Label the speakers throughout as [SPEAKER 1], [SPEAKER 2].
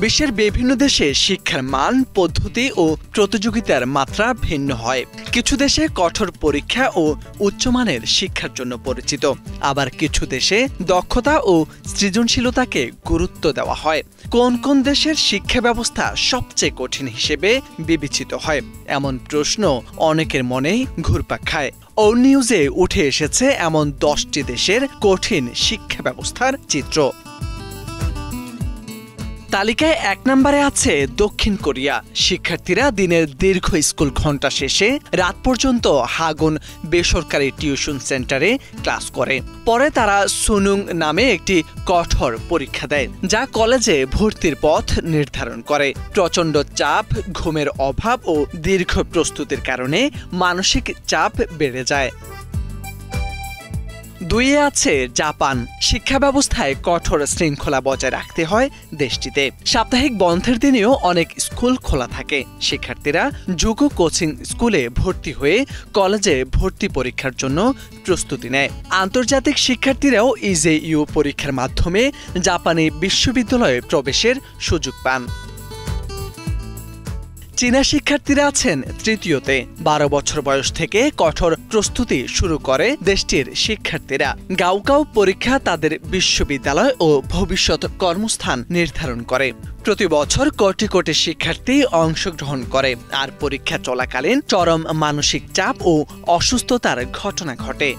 [SPEAKER 1] বিশ্বের বিভিন্ন দেশে শিক্ষার মান, পদ্ধতি ও প্রতিযোগিতার মাত্রা ভিন্ন হয়। কিছু দেশে কঠোর পরীক্ষা ও উচ্চমানের শিক্ষার জন্য পরিচিত, আবার কিছু দেশে দক্ষতা ও সৃজনশীলতাকে গুরুত্ব দেওয়া হয়। কোন কোন দেশের শিক্ষা ব্যবস্থা সবচেয়ে কঠিন হিসেবে বিবেচিত হয়, এমন প্রশ্ন অনেকের মনেই ঘুরপাক খায়। ও নিউজে উঠে এসেছে এমন 10টি দেশের কঠিন শিক্ষা ব্যবস্থার চিত্র। তালিকায় 1 নম্বরে আছে দক্ষিণ কোরিয়া। শিক্ষার্থীরা দিনের দীর্ঘ স্কুল ঘণ্টা শেষে রাত পর্যন্ত হাগুন বেসরকারি টিউশন সেন্টারে ক্লাস করে। পরে তারা সুনুং নামে একটি কঠোর পরীক্ষা দেয়, যা কলেজে ভর্তির পথ নির্ধারণ করে। প্রচণ্ড চাপ, ঘুমের অভাব ও দীর্ঘ প্রস্তুতির কারণে মানসিক চাপ বেড়ে যায়। 2 আছে জাপান। শিক্ষা ব্যবস্থায় কঠোর শৃঙ্খলা বজায় রাখতে হয় দেশটিতে। সাপ্তাহিক বন্ধের দিনেও অনেক স্কুল খোলা থাকে। শিক্ষার্থীরা জুগো কোচিং স্কুলে ভর্তি হয়ে কলেজে ভর্তি পরীক্ষার জন্য প্রস্তুতি নেয়। আন্তর্জাতিক শিক্ষার্থীরাও ইজেইউ পরীক্ষার মাধ্যমে জাপানি বিশ্ববিদ্যালয়ে প্রবেশের সুযোগ পান। চীনা শিক্ষার্থীরা আছেন তৃতীয়তে। 12 বছর বয়স থেকে কঠোর প্রস্তুতি শুরু করে দেশটির শিক্ষার্থীরা। গাওকাও পরীক্ষা তাদের বিশ্ববিদ্যালয় ও ভবিষ্যৎ কর্মস্থান নির্ধারণ করে। প্রতি বছর কোটি কোটি শিক্ষার্থী অংশগ্রহণ করে, আর পরীক্ষা চলাকালীন চরম মানসিক চাপ ও অসুস্থতার ঘটনা ঘটে।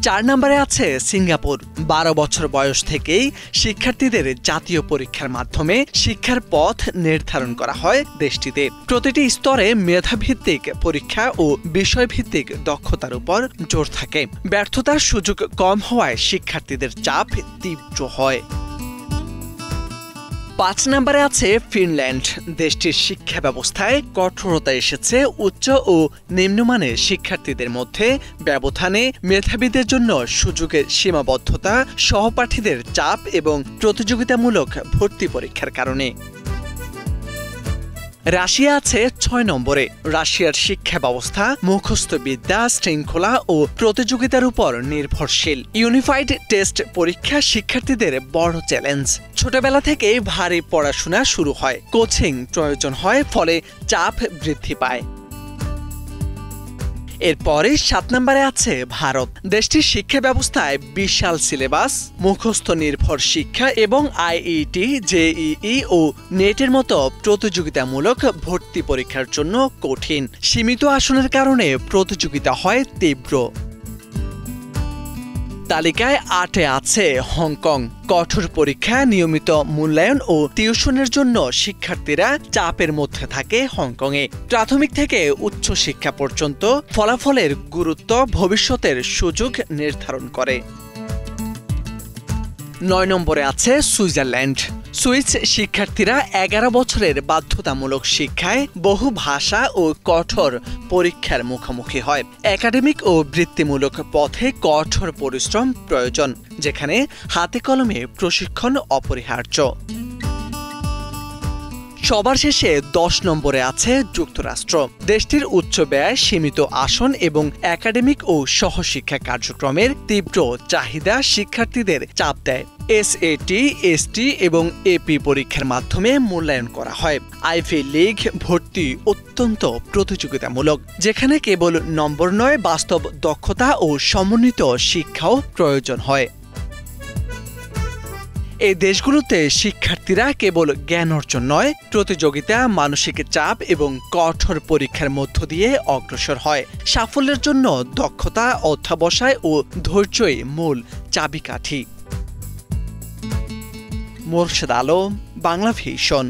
[SPEAKER 1] 4 নম্বরে আছে সিঙ্গাপুর। 12 বছর বয়স থেকেই শিক্ষার্থীদের জাতীয় পরীক্ষার মাধ্যমে শিক্ষার পথ নির্ধারণ করা হয় দেশটিতে। প্রতিটি স্তরে মেধাভিত্তিক পরীক্ষা ও বিষয়ভিত্তিক দক্ষতার উপর জোর থাকে। ব্যর্থতার সুযোগ কম হওয়ায় শিক্ষার্থীদের চাপ তীব্র হয়। 5 নম্বরে আছে ফিনল্যান্ড। দেশটির শিক্ষা ব্যবস্থায় কঠোরতা এসেছে উচ্চ ও নিম্নমানের শিক্ষার্থীদের মধ্যে ব্যবধানে, মেধাবীদের জন্য সুযোগের সীমাবদ্ধতা, সহপাঠীদের চাপ এবং প্রতিযোগিতামূলক ভর্তি পরীক্ষার কারণে। রাশিয়া আছে 6 নম্বরে। রাশিয়ার শিক্ষা ব্যবস্থা মুখস্থ বিদ্যা, শৃঙ্খলা ও প্রতিযোগিতার উপর নির্ভরশীল। ইউনিফাইড টেস্ট পরীক্ষা শিক্ষার্থীদের বড় চ্যালেঞ্জ। ছোটবেলা থেকেই ভারী পড়াশোনা শুরু হয়, কোচিং প্রয়োজন হয়, ফলে চাপ বৃদ্ধি পায়। এরপরে 7 নম্বরে আছে ভারত। দেশটির শিক্ষা ব্যবস্থায় বিশাল সিলেবাস, মুখস্থ নির্ভর শিক্ষা এবং আইইটি, জেইই ও নেটের মতো প্রতিযোগিতামূলক ভর্তি পরীক্ষার জন্য কঠিন। সীমিত আসনের কারণে প্রতিযোগিতা হয় তীব্র। তালিকায় 8 আছে হংকং। কঠোর পরীক্ষা, নিয়মিত মূল্যায়ন ও টিউশনের জন্য শিক্ষার্থীরা চাপের মধ্যে থাকে হংকংয়ে। প্রাথমিক থেকে উচ্চ শিক্ষা পর্যন্ত ফলাফলের গুরুত্ব ভবিষ্যতের সুযোগ নির্ধারণ করে। 9 নম্বরে আছে সুইজারল্যান্ড। সুইস শিক্ষার্থীরা 11 বছরের বাধ্যতামূলক শিক্ষায় বহু ভাষা ও কঠোর পরীক্ষার মুখোমুখি হয়। একাডেমিক ও বৃত্তিমূলক পথে কঠোর পরিশ্রম প্রয়োজন, যেখানে হাতে কলমে প্রশিক্ষণ অপরিহার্য। সবার শেষে 10 নম্বরে আছে যুক্তরাষ্ট্র। দেশটির উচ্চ ব্যয়, সীমিত আসন এবং একাডেমিক ও সহশিক্ষা কার্যক্রমের তীব্র চাহিদা শিক্ষার্থীদের চাপ দেয়। এসএটি, এসটি এবং এপি পরীক্ষার মাধ্যমে মূল্যায়ন করা হয়। আইভি লীগ ভর্তি অত্যন্ত প্রতিযোগিতামূলক, যেখানে কেবল নম্বর নয়, বাস্তব দক্ষতা ও সমন্বিত শিক্ষাও প্রয়োজন হয়। এই দেশগুলোতে শিক্ষার্থীরা কেবল জ্ঞান অর্জন নয়, প্রতিযোগিতা, মানসিক চাপ এবং কঠোর পরীক্ষার মধ্য দিয়ে অগ্রসর হয়। সাফল্যের জন্য দক্ষতা, অধ্যবসায় ও ধৈর্যই মূল চাবিকাঠি। মোরশেদ আলম, বাংলা ভিশন।